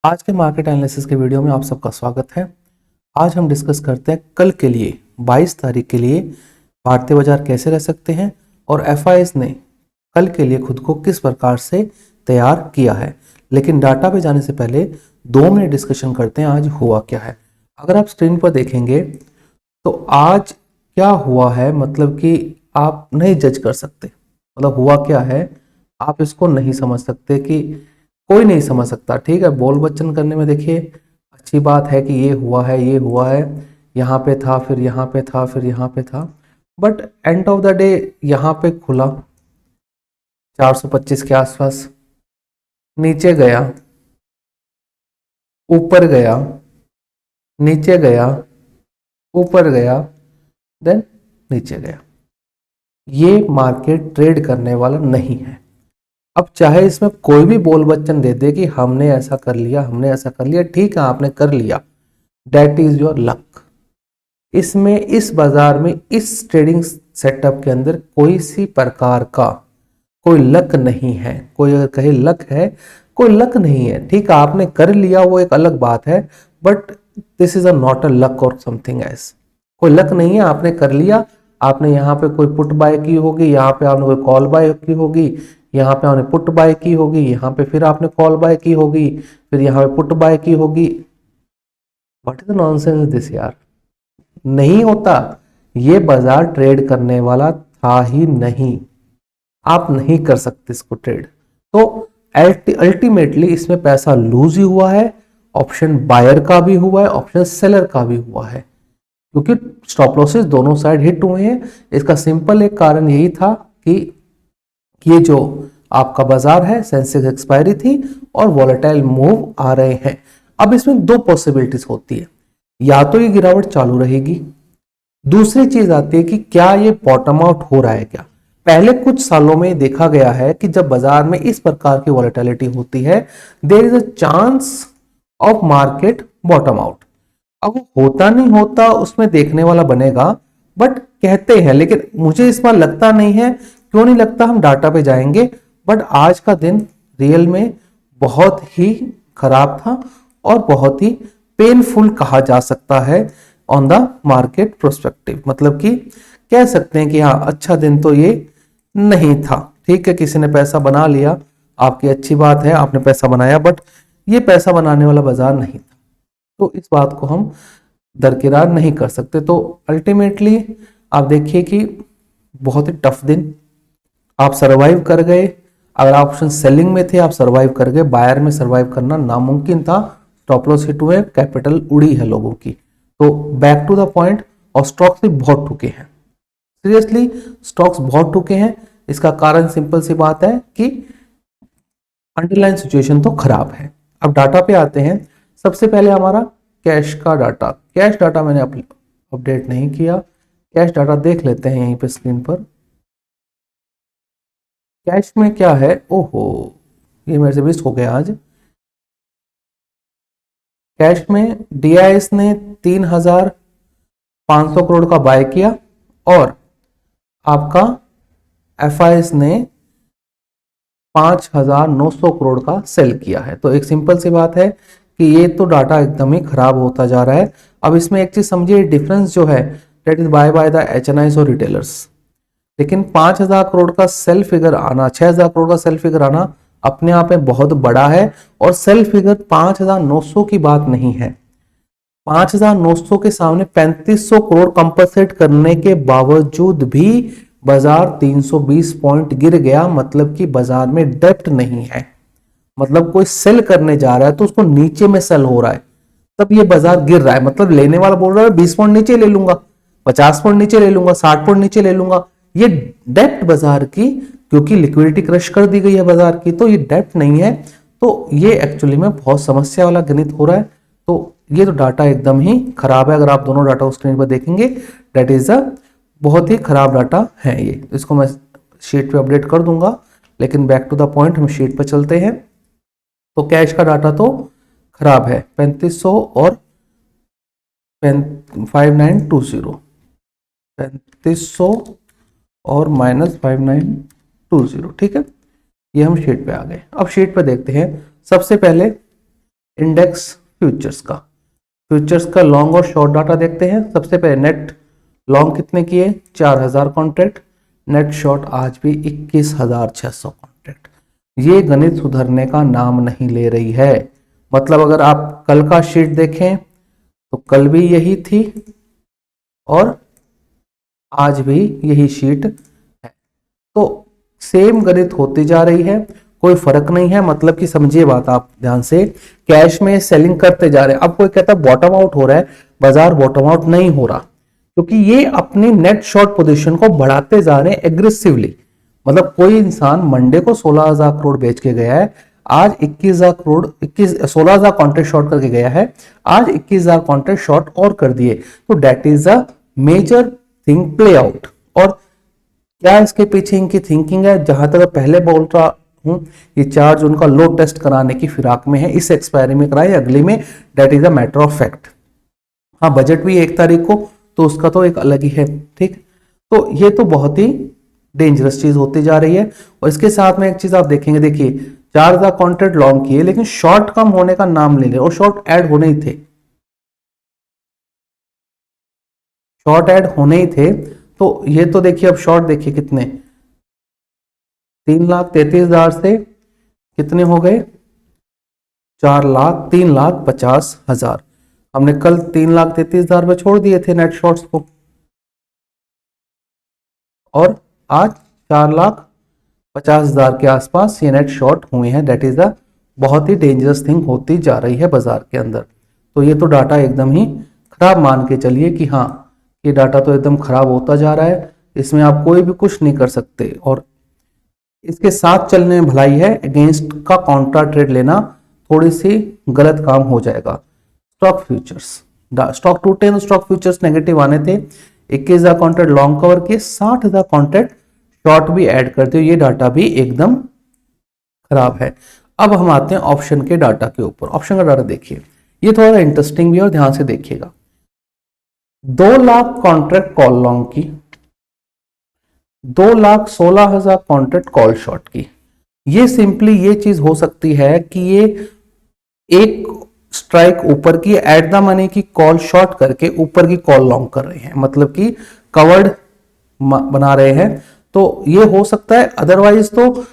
आज के market analysis के वीडियो में आप सबका स्वागत है। आज हम डिस्कस करते हैं कल के लिए 22 तारीख के लिए भारतीय बाजार कैसे रह सकते हैं और एफआईएस ने कल के लिए खुद को किस प्रकार से तैयार किया है। लेकिन डाटा पे जाने से पहले 2 मिनट डिस्कशन करते हैं आज हुआ क्या है। अगर आप स्क्रीन पर देखेंगे तो आज क्या हुआ है, मतलब कि आप नहीं जज कर सकते, मतलब हुआ क्या है आप इसको नहीं समझ सकते, कि कोई नहीं समझ सकता। ठीक है, बोल बच्चन करने में देखिए अच्छी बात है कि ये हुआ है, ये हुआ है, यहाँ पे था, फिर यहाँ पे था, फिर यहाँ पे था, but end of the day यहाँ पे खुला 425 के आसपास, नीचे गया, ऊपर गया, नीचे गया, ऊपर गया, देन नीचे गया। ये मार्केट ट्रेड करने वाला नहीं है। अब चाहे इसमें कोई भी बोल बच्चन दे दे कि हमने ऐसा कर लिया, हमने ऐसा कर लिया, ठीक है आपने कर लिया, दैट इज योर लक। इसमें इस बाजार में इस ट्रेडिंग सेटअप के अंदर कोई सी प्रकार का कोई लक नहीं है। कोई अगर कहे लक है, कोई लक नहीं है। ठीक है आपने कर लिया वो एक अलग बात है, but this is a not a luck और समथिंग एल्स। कोई लक नहीं है, आपने कर लिया। आपने यहाँ पे कोई पुट बाय की होगी, यहाँ पे आपने कोई कॉल बाय की होगी, यहाँ पे आपने पुट बाय की होगी, यहाँ पे फिर आपने कॉल बाय की होगी, फिर यहाँ पे पुट बाय की होगी। What is the nonsense this यार, नहीं होता। ये बाजार ट्रेड करने वाला था ही नहीं, आप नहीं कर सकते इसको ट्रेड। तो अल्टीमेटली इसमें पैसा लूज ही हुआ है, ऑप्शन बायर का भी हुआ है, ऑप्शन सेलर का भी हुआ है, क्योंकि स्टॉप लॉसेस दोनों साइड हिट हुए हैं। इसका सिंपल एक कारण यही था कि ये जो आपका बाजार है सेंसेक्स एक्सपायरी थी और वॉलेटाइल मूव आ रहे हैं। अब इसमें 2 पॉसिबिलिटीज होती है, या तो ये गिरावट चालू रहेगी, दूसरी चीज आती है कि क्या ये बॉटम आउट हो रहा है। क्या पहले कुछ सालों में देखा गया है कि जब बाजार में इस प्रकार की वॉलेटिलिटी होती है, there is a chance of market bottom out. अब वो होता नहीं होता उसमें देखने वाला बनेगा, बट कहते हैं, लेकिन मुझे इस बार लगता नहीं है। क्यों नहीं लगता, हम डाटा पे जाएंगे। बट आज का दिन रियल में बहुत ही खराब था और बहुत ही पेनफुल कहा जा सकता है ऑन द मार्केट प्रोस्पेक्टिव। मतलब कि कह सकते हैं कि हाँ अच्छा दिन तो ये नहीं था। ठीक है, किसी ने पैसा बना लिया, आपकी अच्छी बात है, आपने पैसा बनाया, बट ये पैसा बनाने वाला बाजार नहीं था। तो इस बात को हम दरकिरार नहीं कर सकते। तो अल्टीमेटली आप देखिए कि बहुत ही टफ दिन आप सरवाइव कर गए। अगर आप ऑप्शन सेलिंग में थे आप सरवाइव कर गए, बायर में सरवाइव करना नामुमकिन था। स्टॉप लॉस हिट हुए, कैपिटल उड़ी है लोगों की। तो बैक टू द पॉइंट, और स्टॉक्स भी बहुत ठुके हैं, सीरियसली स्टॉक्स बहुत ठुके हैं। इसका कारण सिंपल सी बात है कि अंडरलाइन सिचुएशन तो खराब है। अब डाटा पे आते हैं। सबसे पहले हमारा कैश का डाटा, कैश डाटा मैंने अपडेट नहीं किया, कैश डाटा देख लेते हैं यहीं पे स्क्रीन पर। कैश में क्या है, ओहो ये मेरे से मिस हो गया आज। कैश में डीआईएस ने 3,500 करोड़ का बाय किया और आपका एफआईएस ने 5,900 करोड़ का सेल किया है। तो एक सिंपल सी बात है कि ये तो डाटा एकदम ही खराब होता जा रहा है। अब इसमें एक चीज समझिए, डिफरेंस जो है दैट इज बाय द एचएनआईज और रिटेलर्स। लेकिन 5,000 करोड़ का सेल फिगर आना, 6,000 करोड़ का सेल फिगर आना अपने आप में बहुत बड़ा है। और सेल फिगर 5,900 की बात नहीं है। 5,900 के सामने 3,500 करोड़ कंपनसेट करने के बावजूद भी बाजार 320 पॉइंट गिर गया। मतलब कि बाजार में डेप्थ नहीं है, मतलब कोई सेल करने जा रहा है तो उसको नीचे में सेल हो रहा है, तब ये बाजार गिर रहा है। मतलब लेने वाला बोल रहा है 20 पॉइंट नीचे ले लूंगा, 50 पॉइंट नीचे ले लूंगा, 60 पॉइंट नीचे ले लूंगा। ये डेप्थ बाजार की, क्योंकि लिक्विडिटी क्रश कर दी गई है बाजार की, तो ये डेप्थ नहीं है। तो ये एक्चुअली में बहुत समस्या वाला गणित हो रहा है। तो ये तो डाटा एकदम ही खराब है। अगर आप दोनों डाटा स्क्रीन पर देखेंगे, दैट इज अ बहुत ही खराब डाटा है ये। इसको मैं शीट पे अपडेट कर दूंगा, लेकिन बैक टू द पॉइंट, हम शीट पे चलते हैं। तो कैश का डाटा तो खराब है, 3500 और 5920, 3500 और -5920। ठीक है, ये हम शीट पे आ गए। अब शीट पे देखते हैं। सबसे पहले इंडेक्स फ्यूचर्स का। फ्यूचर्स का लॉन्ग और शॉर्ट डाटा देखते हैं। सबसे पहले नेट लॉन्ग कितने किए, 4000 कॉन्ट्रैक्ट। नेट शॉर्ट आज भी 21,600 कॉन्ट्रैक्ट। ये गणित सुधरने का नाम नहीं ले रही है। मतलब अगर आप कल का शीट देखें तो कल भी यही थी और आज भी यही शीट है, तो सेम गणित होती जा रही है, कोई फर्क नहीं है। मतलब कि समझिए बात आप ध्यान से, कैश में सेलिंग करते जा रहे हैं। अब कोई कहता है बॉटम आउट हो रहा है, बाजार बॉटम आउट नहीं हो रहा, क्योंकि ये अपनी नेट शॉर्ट पोजीशन को बढ़ाते जा रहे हैं एग्रेसिवली। मतलब कोई इंसान मंडे को 16,000 करोड़ बेच के गया है, आज 21,000 करोड़ 16,000 कॉन्ट्रैक्ट शॉर्ट करके गया है, आज 21,000 कॉन्ट्रैक्ट शॉर्ट और कर दिए। तो date is a major thing play out. और क्या इसके पीछे इनकी थिंकिंग है, जहां तक पहले बोल रहा हूं, ये चार्ज उनका लो टेस्ट कराने की फिराक में है। इस एक्सपायरी में कराए अगली में, date is a matter of fact. हाँ, बजट भी 1 तारीख को, तो उसका तो एक अलग ही है। ठीक, तो ये तो बहुत ही डेंजरस चीज होती जा रही है। और इसके साथ में एक चीज आप देखेंगे, देखिए 4,000 कॉन्ट्रैक्ट लॉन्ग किए, लेकिन शॉर्ट कम होने का नाम ले रहे, और शॉर्ट ऐड होने ही थे, शॉर्ट ऐड होने ही थे। तो ये तो देखिए, अब शॉर्ट देखिए कितने, 3,33,000 से कितने हो गए, 3,50,000। हमने कल 3,33,000 पे छोड़ दिए थे नेट शॉर्ट्स को, और आज 4,50,000 के आसपास ये नेट शॉर्ट हुए हैं। डेट इज अ बहुत ही डेंजरस थिंग होती जा रही है बाजार के अंदर। तो ये तो डाटा एकदम ही खराब मान के चलिए कि हाँ, ये डाटा तो एकदम खराब होता जा रहा है, इसमें आप कोई भी कुछ नहीं कर सकते। और इसके साथ चलने में भलाई है, अगेंस्ट का काउंटर ट्रेड लेना थोड़ी सी गलत काम हो जाएगा। स्टॉक फ्यूचर्स, स्टॉक टूटे तो स्टॉक फ्यूचर्स नेगेटिव आने थे। 21,000 कॉन्ट्रैक्ट लॉन्ग कवर किए, 60,000 कॉन्ट्रैक्ट शॉर्ट भी ऐड करते हो, ये डाटा भी एकदम खराब है। अब हम आते हैं ऑप्शन के डाटा के ऊपर। ऑप्शन का डाटा देखिए, ये थोड़ा इंटरेस्टिंग भी है और ध्यान से देखिएगा। 2 लाख कॉन्ट्रैक्ट कॉल लॉन्ग की, 2,16,000 कॉन्ट्रैक्ट कॉल शॉर्ट की। ये सिंपली ये चीज हो सकती है कि ये एक स्ट्राइक ऊपर की एट द मनी की कॉल शॉर्ट करके ऊपर की कॉल लॉन्ग कर रहे हैं, मतलब कि कवर्ड बना रहे हैं। तो ये हो सकता है, अदरवाइज तो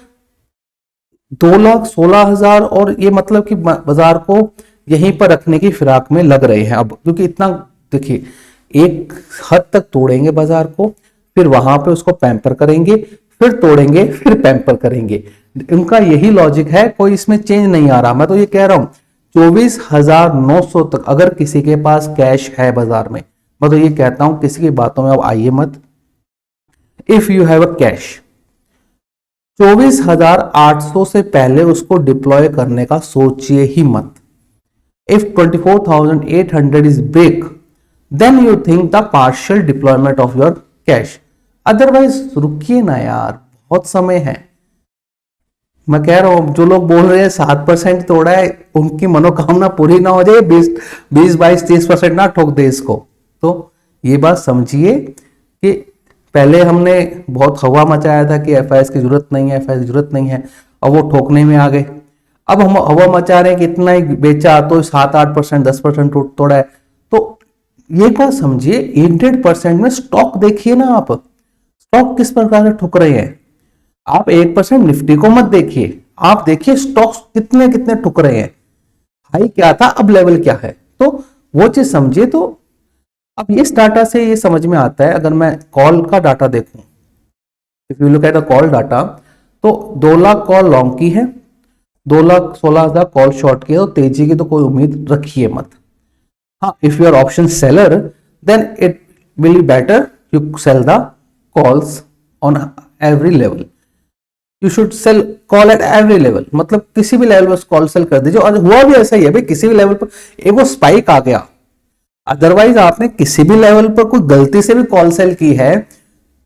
2,16,000 और ये मतलब कि बाजार को यहीं पर रखने की फिराक में लग रहे हैं अब, क्योंकि इतना देखिए, एक हद तक तोड़ेंगे बाजार को, फिर वहां पे उसको पैम्पर करेंगे, फिर तोड़ेंगे, फिर पैम्पर करेंगे। इनका यही लॉजिक है, कोई इसमें चेंज नहीं आ रहा। मैं तो ये कह रहा हूं 24,900 तक अगर किसी के पास कैश है बाजार में, मैं तो ये कहता हूं किसी की बातों में अब आइए मत। If you have a cash, 24,800 से पहले उसको डिप्लॉय करने का सोचिए ही मत। If 24,800 is big, then you think the partial deployment of your cash. Otherwise रुकिए ना यार, बहुत समय है। मैं कह रहा हूं, जो लोग बोल रहे हैं 7% तोड़ा है, उनकी मनोकामना पूरी ना हो जाए, 20, 22, 30% ना ठोक दे इसको। तो ये बात समझिए कि पहले हमने बहुत हवा मचाया था कि एफआईएस की जरूरत नहीं है, एफआईएस की जरूरत नहीं है, और वो ठोकने में आ गए। अब हम हवा मचा रहे हैं कि इतना ही बेचा तो 7-8%, 10% तोड़ा है। तो ये बात समझिए, 100% में स्टॉक देखिए ना आप, स्टॉक किस प्रकार से ठुक रहे हैं। आप 1% निफ्टी को मत देखिए, आप देखिए स्टॉक्स कितने कितने ठुक रहे हैं। हाई क्या था, अब लेवल क्या है, तो वो चीज समझिए। तो अब इस डाटा से ये समझ में आता है, अगर मैं कॉल का डाटा देखूं, if you look at the call data, तो 2 लाख कॉल लॉन्ग की है, 2,16,000 कॉल शॉर्ट की है, तो तेजी की तो कोई उम्मीद रखिए मत। हाँ, if you are option seller, then it will be better you sell the calls on every level. You should sell call at every level, मतलब किसी भी लेवल पर कॉल सेल कर दीजिए। और हुआ भी ऐसा ही है भाई, किसी भी लेवल पर एक वो स्पाइक आ गया, अदरवाइज आपने किसी भी लेवल पर कोई गलती से भी कॉल सेल की है,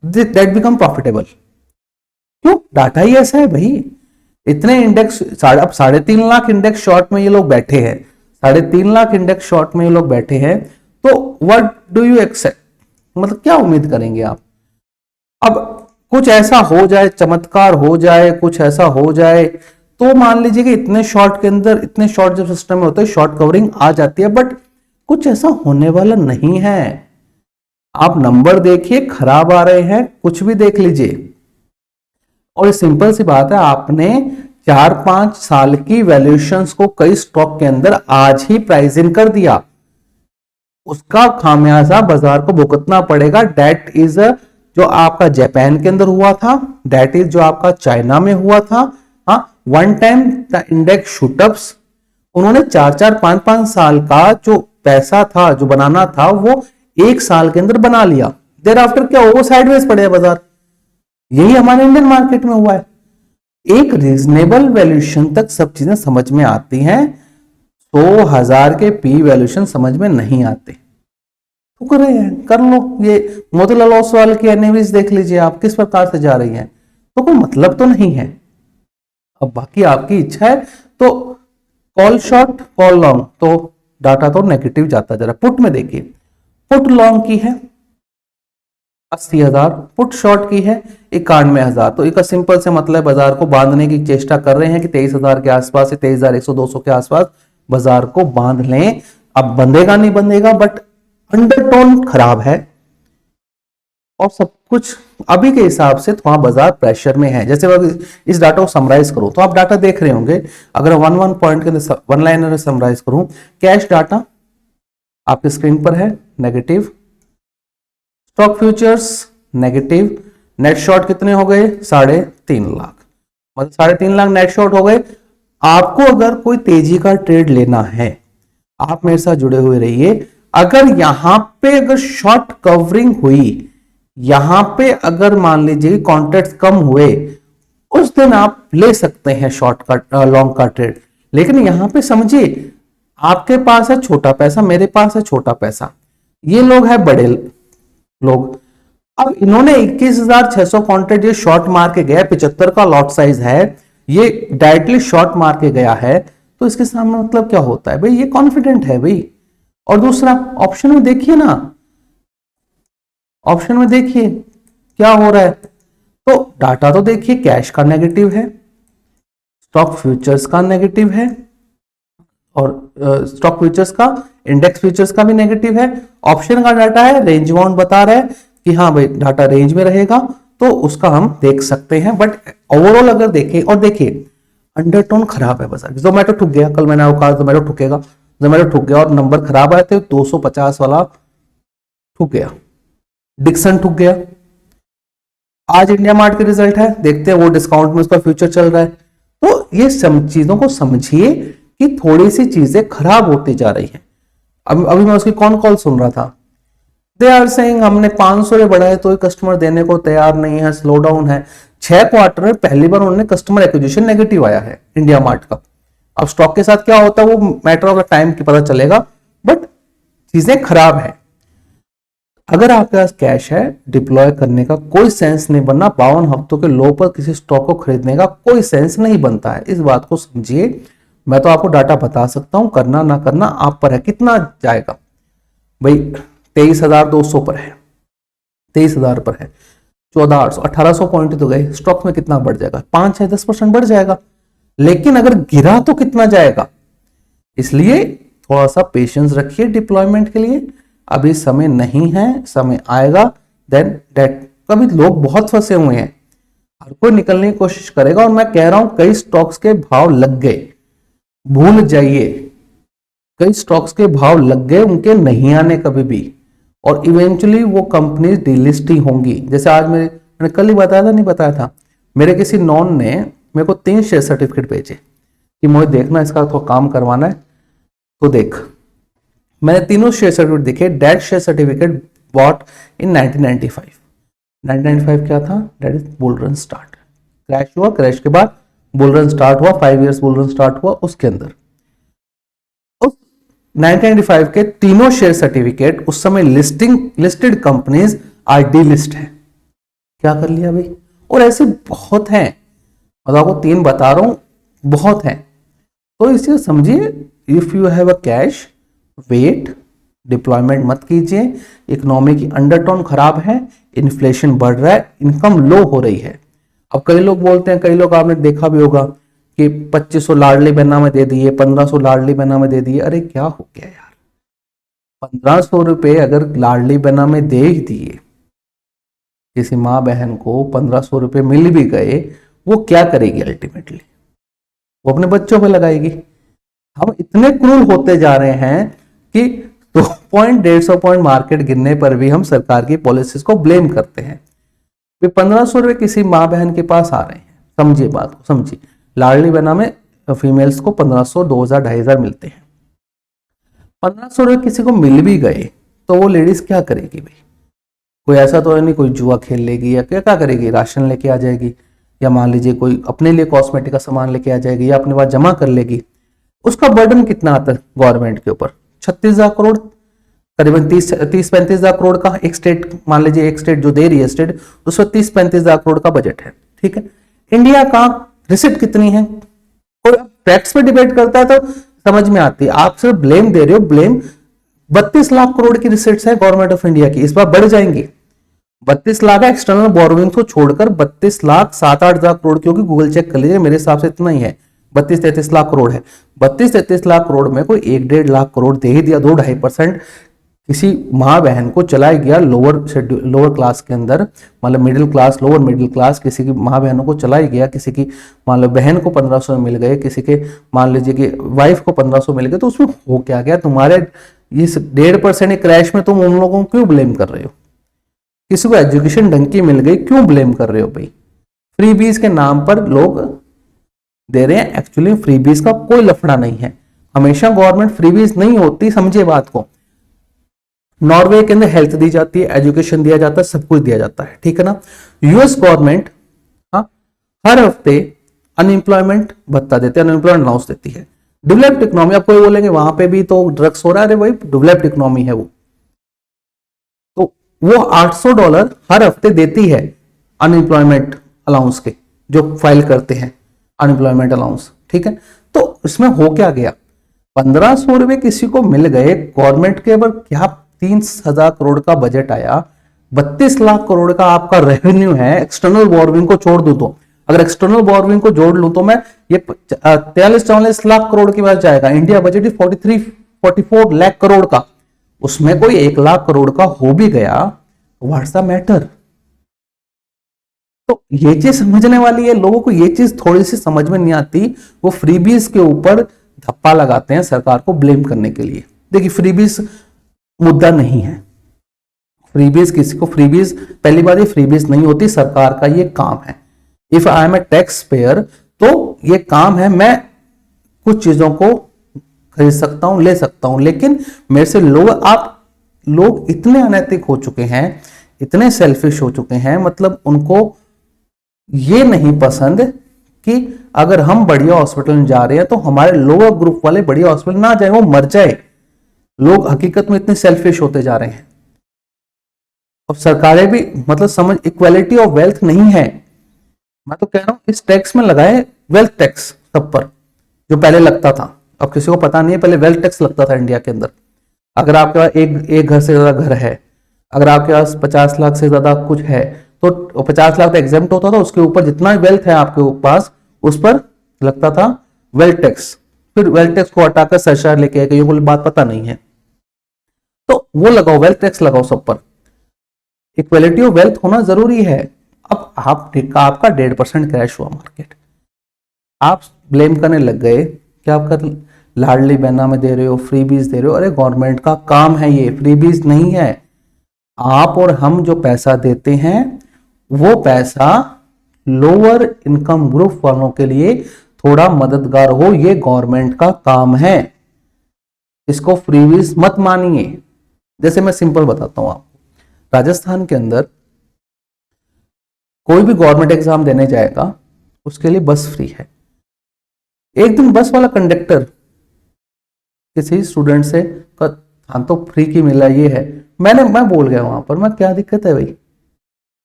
दैट बिकम प्रॉफिटेबल। क्यों, डाटा ही ऐसा है भाई। इतने इंडेक्स, अब 3.5 लाख इंडेक्स शॉर्ट में ये लोग बैठे हैं, 3.5 लाख इंडेक्स शॉर्ट में ये लोग बैठे हैं। तो व्हाट डू यू एक्सेप्ट, मतलब क्या उम्मीद करेंगे आप। अब कुछ ऐसा हो जाए, चमत्कार हो जाए, कुछ ऐसा हो जाए तो मान लीजिए कि इतने शॉर्ट के अंदर, इतने शॉर्ट जब सिस्टम में होते हैं शॉर्ट कवरिंग आ जाती है, बट कुछ ऐसा होने वाला नहीं है। आप नंबर देखिए खराब आ रहे हैं, कुछ भी देख लीजिए, और सिंपल सी बात है, आपने 4-5 साल की वैल्यूएशंस को कई स्टॉक के अंदर आज ही प्राइसिंग कर दिया, उसका खामियाजा बाजार को भुगतना पड़ेगा। डेट इज जो आपका जापान के अंदर हुआ था, डेट इज जो आपका चाइना में हुआ था। हाँ, वन टाइम द इंडेक्स शूटअप्स, उन्होंने 4-4, 5-5 साल का जो पैसा था, जो बनाना था, वो एक साल के अंदर बना लिया। देर आफ्टर क्या हो, साइडवेज पड़े बाजार। यही हमारे इंडियन मार्केट में हुआ है। एक रीजनेबल वैल्यूएशन तक सब चीजें समझ में आती हैं, 100,000 के पी वैल्यूएशन समझ में नहीं आते तो कर रहे हैं, कर लो। ये मोतीलाल ओसवाल की एनएवीज देख लीजिए आप, किस प्रकार से जा रही हैं, तो कोई मतलब तो नहीं है। अब बाकी आपकी इच्छा है तो कॉल शॉर्ट, कॉल लॉन्ग, तो डाटा तो नेगेटिव जाता जा रहा है। पुट में देखिए, पुट लॉन्ग की है 80,000, पुट शॉर्ट की है 91,000, तो एक सिंपल से मतलब बाजार को बांधने की चेष्टा कर रहे हैं कि 23,000 के आसपास, 23,100-200 के आसपास बाजार को बांध लें। अब बंधेगा नहीं बंधेगा, बट अंडरटोन खराब है और सब कुछ अभी के हिसाब से थोड़ा बाजार प्रेशर में है। जैसे इस डाटा को समराइज करूं तो आप डाटा देख रहे होंगे, अगर वन पॉइंट के अंदर वन लाइनर में समराइज करूं, कैश डाटा आपकी स्क्रीन पर है negative, stock futures negative, net short कितने हो गए 3.5 लाख, मतलब 3.5 लाख नेट शॉर्ट हो गए। आपको अगर कोई तेजी का ट्रेड लेना है, आप मेरे साथ जुड़े हुए रहिए। अगर यहां पे अगर शॉर्ट कवरिंग हुई, यहां पे अगर मान लीजिए कॉन्ट्रैक्ट्स कम हुए, उस दिन आप ले सकते हैं शॉर्ट का लॉन्ग का ट्रेड। लेकिन यहां पे समझिए, आपके पास है छोटा पैसा, मेरे पास है छोटा पैसा, ये लोग है बड़े लोग। अब इन्होंने 21,600 कॉन्ट्रैक्ट ये शॉर्ट मार के गया, 75 का लॉट साइज है, ये डायरेक्टली शॉर्ट मार के गया है, तो इसके सामने मतलब क्या होता है भाई, ये कॉन्फिडेंट है भाई। और दूसरा ऑप्शन में देखिए ना, ऑप्शन में देखिए क्या हो रहा है, तो डाटा तो देखिए कैश का नेगेटिव है, स्टॉक फ्यूचर्स का नेगेटिव है, और स्टॉक फ्यूचर्स का, इंडेक्स फ्यूचर्स का भी नेगेटिव है। ऑप्शन का डाटा है, रेंज बाउंड बता रहा है कि हाँ भाई डाटा रेंज में रहेगा, तो उसका हम देख सकते हैं। बट ओवरऑल अगर देखें, और देखिए अंडरटोन खराब है बाजार। जोमेटो ठुक गया, कल मैंने आपको कहा जोमेटो ठुकेगा, जोमेटो ठुक गया और नंबर खराब आए थे, 250 वाला ठुक गया, डिक्सन ठुक गया। आज इंडिया मार्ट के रिजल्ट है, देखते हैं वो डिस्काउंट में उसका फ्यूचर चल रहा है। तो ये सब चीजों को समझिए कि थोड़ी सी चीजें खराब होती जा रही हैं। अभी मैं उसकी कौन कॉल सुन रहा था, दे आर सेइंग हमने 500 बढ़ाए तो कस्टमर देने को तैयार नहीं है, स्लो डाउन है। 6 क्वार्टर में पहली बार उन्होंने कस्टमर एक्विजिशन नेगेटिव आया है इंडिया मार्ट का। अब स्टॉक के साथ क्या होता है वो मैटर ऑफ टाइम की पता चलेगा, बट चीजें खराब है। अगर आपके पास कैश है, डिप्लॉय करने का कोई सेंस नहीं बनना, 52 हफ्तों के लो पर किसी स्टॉक को खरीदने का कोई सेंस नहीं बनता है, इस बात को समझिए। मैं तो आपको डाटा बता सकता हूं, करना ना करना आप पर है। कितना जाएगा भाई, 23,200 पर है, 23,000 पर है, 14,800, 1,800 पॉइंट तो गए, स्टॉक में कितना बढ़ जाएगा, 5-10% बढ़ जाएगा। लेकिन अगर गिरा तो कितना जाएगा, इसलिए थोड़ा सा पेशेंस रखिए डिप्लॉयमेंट के लिए। अभी समय नहीं है, समय आएगा देन डेट। कभी लोग बहुत फंसे हुए हैं, हर कोई निकलने की कोशिश करेगा। और मैं कह रहा हूं कई स्टॉक्स के भाव लग गए, भूल जाइए, कई स्टॉक्स के भाव लग गए, उनके नहीं आने कभी भी, और इवेंचुअली वो कंपनी डीलिस्ट ही होंगी। जैसे आज मैंने कल ही बताया था, नहीं बताया था, मेरे किसी नॉन ने मेरे को 3 शेयर सर्टिफिकेट भेजे कि मुझे देखना इसका तो काम करवाना है, तो देख मैंने तीनों शेयर सर्टिफिकेट देखे। That share certificate bought in 1995। 1995 क्या था, that is bull run start, crash हुआ, क्रैश के बाद बुल रन स्टार्ट हुआ, 5 इयर्स बुल रन स्टार्ट हुआ। उसके अंदर 1995 के तीनों शेयर सर्टिफिकेट उस समय listed companies R D list है। क्या कर लिया भाई, और ऐसे बहुत हैं, मतलब आपको 3 बता रहा हूं, बहुत हैं। तो इसे समझिए, if you have a cash wait, deployment मत कीजिए। इकोनॉमी की अंडरटोन खराब है, इन्फ्लेशन बढ़ रहा है, इनकम लो हो रही है। अब कई लोग बोलते हैं, कई लोग आपने देखा भी होगा कि 2500 लाडली बहना में दे दिए, 1500 लाडली बहना में दे दिए। अरे क्या हो गया यार, 1500 रुपए अगर लाडली बहना में दे ही दिए, किसी माँ बहन को 1500 रुपए मिल भी गए, वो क्या करेगी अल्टीमेटली? वो अपने बच्चों पे लगाएगी। हम इतने क्रूर होते जा रहे हैं कि 2 पॉइंट 150 पॉइंट मार्केट गिरने पर भी हम सरकार की पॉलिसीज को ब्लेम करते हैं। 1500 रुपए किसी माँ बहन के पास आ रहे हैं, समझिए बात को, समझिए। लाडली बहना में फीमेल्स को 1500, 2000, 2500 मिलते हैं। 1500 रुपए किसी को मिल भी गए तो वो लेडीज क्या करेगी भाई? कोई ऐसा तो है नहीं कोई जुआ खेल लेगी या क्या करेगी, राशन लेके आ जाएगी, या मान लीजिए कोई अपने लिए कॉस्मेटिक का सामान लेके आ जाएगी, या अपने पास जमा कर लेगी। उसका बर्डन कितना आता है गवर्नमेंट के ऊपर? 36,000 करोड़, करीबन 30-35,000 करोड़ का एक स्टेट, मान लीजिए एक स्टेट जो दे रही है स्टेट, उसमें 30-35,000 करोड़ का बजट है, ठीक है। इंडिया का रिसिप्ट कितनी है? कोई टैक्स पे डिबेट करता है तो समझ में आती है, आप सिर्फ ब्लेम दे रहे हो। ब्लेम 32 लाख करोड़ की रिसिप्ट्स है गवर्नमेंट ऑफ इंडिया की, इस बार बढ़ जाएंगी। 32 लाख है एक्सटर्नल बोरोइंग को छोड़कर, 32 लाख 7-8 हजार करोड़ की होगी, गूगल चेक कर लीजिए, मेरे हिसाब से इतना ही है, 32-33 लाख करोड़ है। 32-33 लाख करोड़ में कोई 1-1.5 लाख करोड़ दे ही दिया, 2-2.5% किसी माँ बहन को चला गया लोअर शेड्यूल, लोअर क्लास के अंदर, मतलब middle class, lower middle class, किसी की माँ बहनों को चला ही गया, किसी की मान लो बहन को 1500 मिल गए, किसी के मान लीजिए कि वाइफ को 1500 मिल गए, तो उसमें हो क्या गया? तुम्हारे इस 1.5% क्रैश में तुम उन लोगों को क्यों ब्लेम कर रहे हो? किसी को एजुकेशन ढंग की मिल गई, क्यों ब्लेम कर रहे हो भाई? फ्रीबीज के नाम पर लोग दे रहे हैं, एक्चुअली फ्रीबीज का कोई लफड़ा नहीं है, हमेशा गवर्नमेंट फ्रीबीज नहीं होती, समझे बात को। नॉर्वे के अंदर हेल्थ दी जाती है, एजुकेशन दिया जाता है, सब कुछ दिया जाता है, ठीक है ना। यूएस गवर्नमेंट हर हफ्ते अनएम्प्लॉयमेंट भत्ता देते हैं, अनएम्प्लॉयमेंट अलाउंस देती है। डेवलप्ड इकोनॉमी, आप कोई बोलेंगे वहां पे भी तो ड्रग्स हो रहा है, अरे भाई डेवलप्ड इकोनॉमी है वो, तो वो $800 हर हफ्ते देती है अनएम्प्लॉयमेंट अलाउंस के, जो फाइल करते हैं अनएम्प्लॉयमेंट अलाउंस, ठीक है। तो इसमें हो क्या गया? 1500 रुपए किसी को मिल गए, गवर्नमेंट के ऊपर क्या 30,000 करोड़ का बजट आया, 32 लाख करोड़ का आपका रेवेन्यू है। एक्सटर्नल बोरोइंग को छोड़ दूं तो, अगर एक्सटर्नल बोरोइंग को जोड़ लूं तो मैं ये 43-44 लाख करोड़ के पास जाएगा। इंडिया बजट ही 43-44 लाख करोड़ का, उसमें कोई 1 लाख करोड़ का हो भी गया, व्हाट्स द मैटर? तो ये चीज समझने वाली है, लोगों को ये चीज थोड़ी सी समझ में नहीं आती। वो फ्रीबीज के ऊपर धप्पा लगाते हैं सरकार को ब्लेम करने के लिए। देखिए फ्रीबीज मुद्दा नहीं है, फ्रीबीज किसी को फ्रीबीज, पहली बात ये फ्रीबीज नहीं होती, सरकार का ये काम है। If I am a tax payer, तो ये काम है, मैं कुछ चीजों को खरीद सकता हूं, ले सकता हूं, लेकिन मेरे से लोग इतने अनैतिक हो चुके हैं, इतने सेल्फिश हो चुके हैं, मतलब उनको ये नहीं पसंद कि अगर हम बढ़िया हॉस्पिटल में जा रहे हैं तो हमारे लोअर ग्रुप वाले बढ़िया हॉस्पिटल ना जाए, वो मर जाए। लोग हकीकत में इतने सेल्फिश होते जा रहे हैं। और सरकारें भी मतलब समझ, इक्वालिटी ऑफ वेल्थ नहीं है। मैं तो कह रहा हूं इस टैक्स में लगाए वेल्थ टैक्स सब पर, जो पहले लगता था, अब किसी को पता नहीं है, पहले वेल्थ टैक्स लगता था इंडिया के अंदर। अगर आपके पास एक घर से ज्यादा घर है, अगर आपके पास 50 लाख से ज्यादा कुछ है, तो 50 लाख तो एग्जेम्प्ट होता था, उसके ऊपर जितना वेल्थ है आपके पास उस पर लगता था वेल्थ टैक्स। फिर वेल्थ टैक्स को हटाकर सरचार्ज लेके आए, कईयों को बात पता नहीं है, तो वो लगाओ, वेल्थ टैक्स लगाओ सब पर। इक्वालिटी ऑफ वेल्थ होना जरूरी है। अब आपका 1.5% क्रैश हुआ मार्केट, आप ब्लेम करने लग गए कि आपका लाडली बहना में दे रहे हो, फ्रीबीज दे रहे हो। अरे गवर्नमेंट का काम है ये, फ्रीबीज नहीं है। आप और हम जो पैसा देते हैं वो पैसा लोअर इनकम ग्रुप वालों के लिए थोड़ा मददगार हो, ये गवर्नमेंट का काम है। इसको फ्रीबीज मत मानिए। जैसे मैं सिंपल बताता हूं आपको, राजस्थान के अंदर कोई भी गवर्नमेंट एग्जाम देने जाएगा उसके लिए बस फ्री है। एक दिन बस वाला कंडक्टर किसी स्टूडेंट से हाँ तो फ्री की मिला ये है, मैं बोल गया वहां पर, मैं क्या दिक्कत है भाई,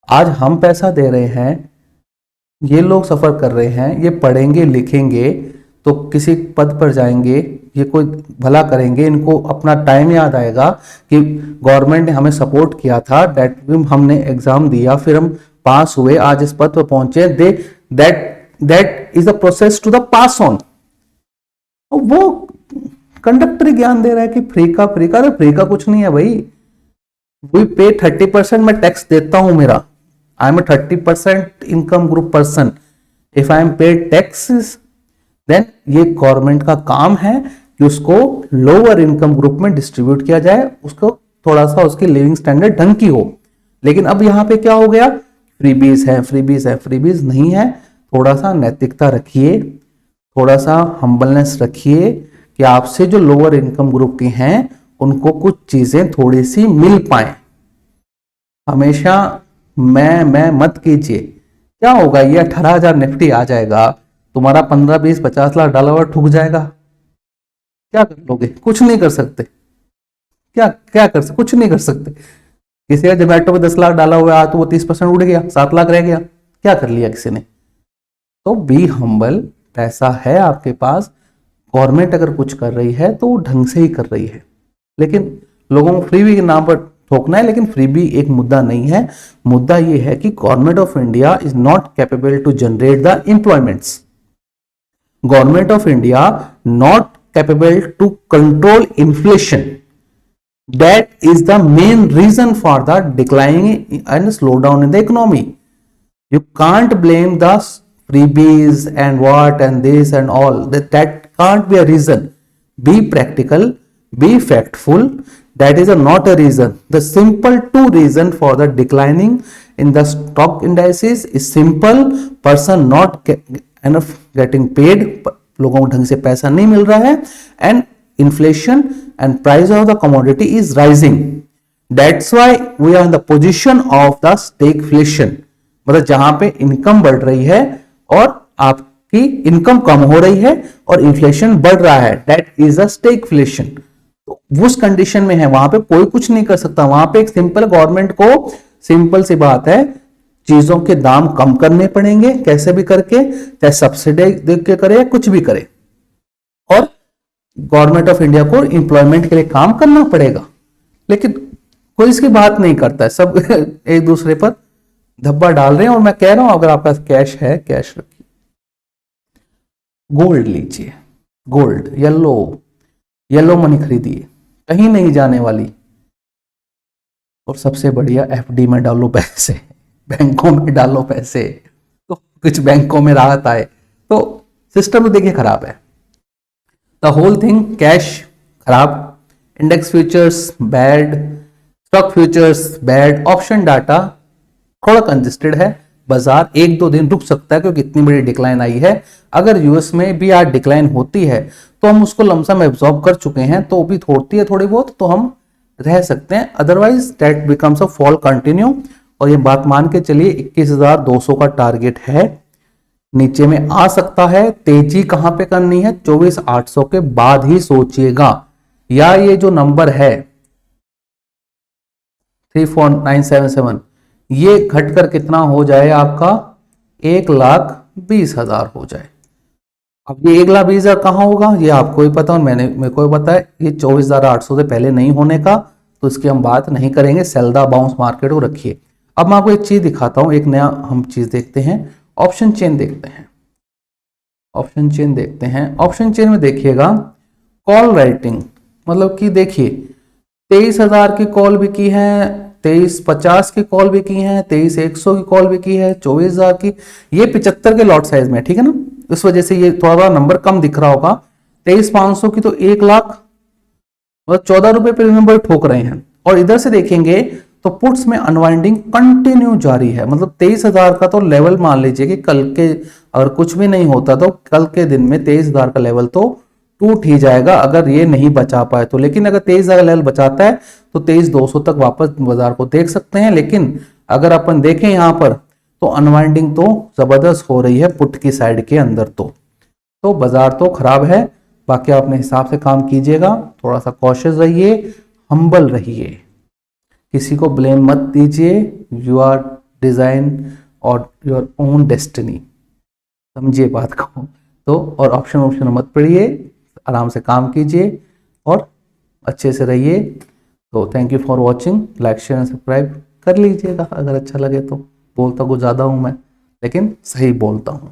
आज हम पैसा दे रहे हैं, ये लोग सफर कर रहे हैं, ये पढ़ेंगे लिखेंगे तो किसी पद पर जाएंगे, ये कोई भला करेंगे, इनको अपना टाइम याद आएगा कि गवर्नमेंट ने हमें सपोर्ट किया था, दैट हमने एग्जाम दिया, फिर हम पास हुए, आज इस पद पर पहुंचे, that is the process to the pass on. वो कंडक्टर ज्ञान दे रहा है कि फ्री का अरे फ्री का कुछ नहीं है भाई, वी पे 30% मैं टैक्स देता हूं मेरा, I am 30% income group person, if I am paid taxes then ये गवर्नमेंट का काम है कि उसको लोअर इनकम ग्रुप में डिस्ट्रीब्यूट किया जाए, उसको थोड़ा सा उसकी लिविंग स्टैंडर्ड ढंग की हो। लेकिन अब यहां पे क्या हो गया, फ्रीबीज है, फ्रीबीज है, फ्रीबीज नहीं है। थोड़ा सा नैतिकता रखिए, थोड़ा सा हम्बलनेस रखिए कि आपसे जो लोअर इनकम ग्रुप के हैं उनको कुछ चीजें थोड़ी सी मिल पाए। हमेशा मैं मत कीजिए। क्या होगा, ये 18,000 निफ्टी आ जाएगा, तुम्हारा 15, 20, 50 लाख डाला हुआ ठुक जाएगा, क्या कर लोगे? कुछ नहीं कर सकते। क्या क्या कर सकते? कुछ नहीं कर सकते। किसी का जोमेटो पे 10 लाख डाला हुआ है तो वो 30% उड़ गया, 7 लाख रह गया, क्या कर लिया किसी ने? तो बी हम्बल, पैसा है आपके पास, गवर्नमेंट अगर कुछ कर रही है तो वो ढंग से ही कर रही है। लेकिन लोगों को फ्रीबी के नाम पर ठोकना है, लेकिन फ्रीबी एक मुद्दा नहीं है। मुद्दा ये है कि government of India is not capable to generate the employments, government of India not capable to control inflation, that is the main reason for the decline and slowdown in the economy. You can't blame the freebies and what and this and all, that can't be a reason. Be practical, be factful. That is not a reason. The simple two reason for the declining in the stock indices is simple: person not enough getting paid, लोगों को ढंग से पैसा नहीं मिल रहा है, and inflation and price of the commodity is rising. That's why we are in the position of the stagflation. मतलब जहां पे इनकम बढ़ रही है और आपकी इनकम कम हो रही है और इन्फ्लेशन बढ़ रहा है, that is a stagflation. तो उस कंडीशन में है, वहां पे कोई कुछ नहीं कर सकता। वहां पे एक सिंपल गवर्नमेंट को, सिंपल सी बात है, चीजों के दाम कम करने पड़ेंगे कैसे भी करके, चाहे सब्सिडी देख के करे या कुछ भी करे, और गवर्नमेंट ऑफ इंडिया को एम्प्लॉयमेंट के लिए काम करना पड़ेगा। लेकिन कोई इसकी बात नहीं करता है, सब एक दूसरे पर धब्बा डाल रहे हैं। और मैं कह रहा हूं अगर आपके पास कैश है, कैश रखिए, गोल्ड लीजिए, गोल्ड, येलो मनी खरीदिए, कहीं नहीं जाने वाली। और सबसे बढ़िया एफडी में डालो पैसे, बैंकों में डालो पैसे, तो कुछ बैंकों में राहत आए। तो सिस्टम तो देखिए खराब है, द होल थिंग, कैश खराब, index futures bad, stock futures bad, option data थोड़ा कंजेस्टेड है, बाजार 1-2 दिन रुक सकता है क्योंकि इतनी बड़ी डिक्लाइन आई है। अगर यूएस में भी आज डिक्लाइन होती है तो हम उसको लमसम एब्जॉर्ब कर चुके हैं, तो भी होती है थोड़ी बहुत तो हम रह सकते हैं, otherwise that becomes a fall continue. और ये बात मान के चलिए 21,200 का टारगेट है, नीचे में आ सकता है। तेजी कहां पे करनी है, 24,800 के बाद ही सोचिएगा, या ये जो नंबर है 34977 ये घटकर कितना हो जाए आपका, 1,20,000 हो जाए। अब ये 1,20,000 कहां होगा ये आपको ही पता, और मेरे को भी पता है, ये 24,800 से पहले नहीं होने का, तो इसकी हम बात नहीं करेंगे। सेल्दा बाउंस मार्केट को रखिए। अब मैं आपको एक चीज दिखाता हूं, एक नया हम चीज देखते हैं, ऑप्शन चेन देखते हैं। ऑप्शन चेन देखते हैं, ऑप्शन चेन में देखिएगा कॉल राइटिंग, मतलब कि देखिए 23,000 की कॉल भी की है, 23,50 की कॉल भी की है, 23,100 की कॉल भी की है, 24,000 की, ये 75 के लॉट साइज में, ठीक है ना, इस वजह से ये थोड़ा नंबर कम दिख रहा होगा। 23,500 की तो 1 लाख, मतलब 14 रुपए पे नंबर ठोक रहे हैं। और इधर से देखेंगे तो पुट्स में अनवाइंडिंग कंटिन्यू जारी है, मतलब 23,000 का तो लेवल मान लीजिए कि कल के अगर कुछ भी नहीं होता तो कल के दिन में 23,000 का लेवल तो टूट ही जाएगा अगर ये नहीं बचा पाए तो। लेकिन अगर 23,000 का लेवल बचाता है तो 23,200 तक वापस बाजार को देख सकते हैं। लेकिन अगर अपन देखें यहां पर तो अनवाइंडिंग तो जबरदस्त हो रही है पुट की साइड के अंदर, तो बाजार तो खराब है। बाकी आप अपने हिसाब से काम कीजिएगा, थोड़ा सा कॉशियस रहिए, हम्बल रहिए, किसी को ब्लेम मत दीजिए, यू आर डिजाइन और योर ओन डेस्टिनी, समझिए बात को। तो और ऑप्शन मत पढ़िए, आराम से काम कीजिए और अच्छे से रहिए। तो thank you for watching, like share and subscribe कर लीजिएगा अगर अच्छा लगे तो। बोलता कुछ ज़्यादा हूँ मैं, लेकिन सही बोलता हूँ।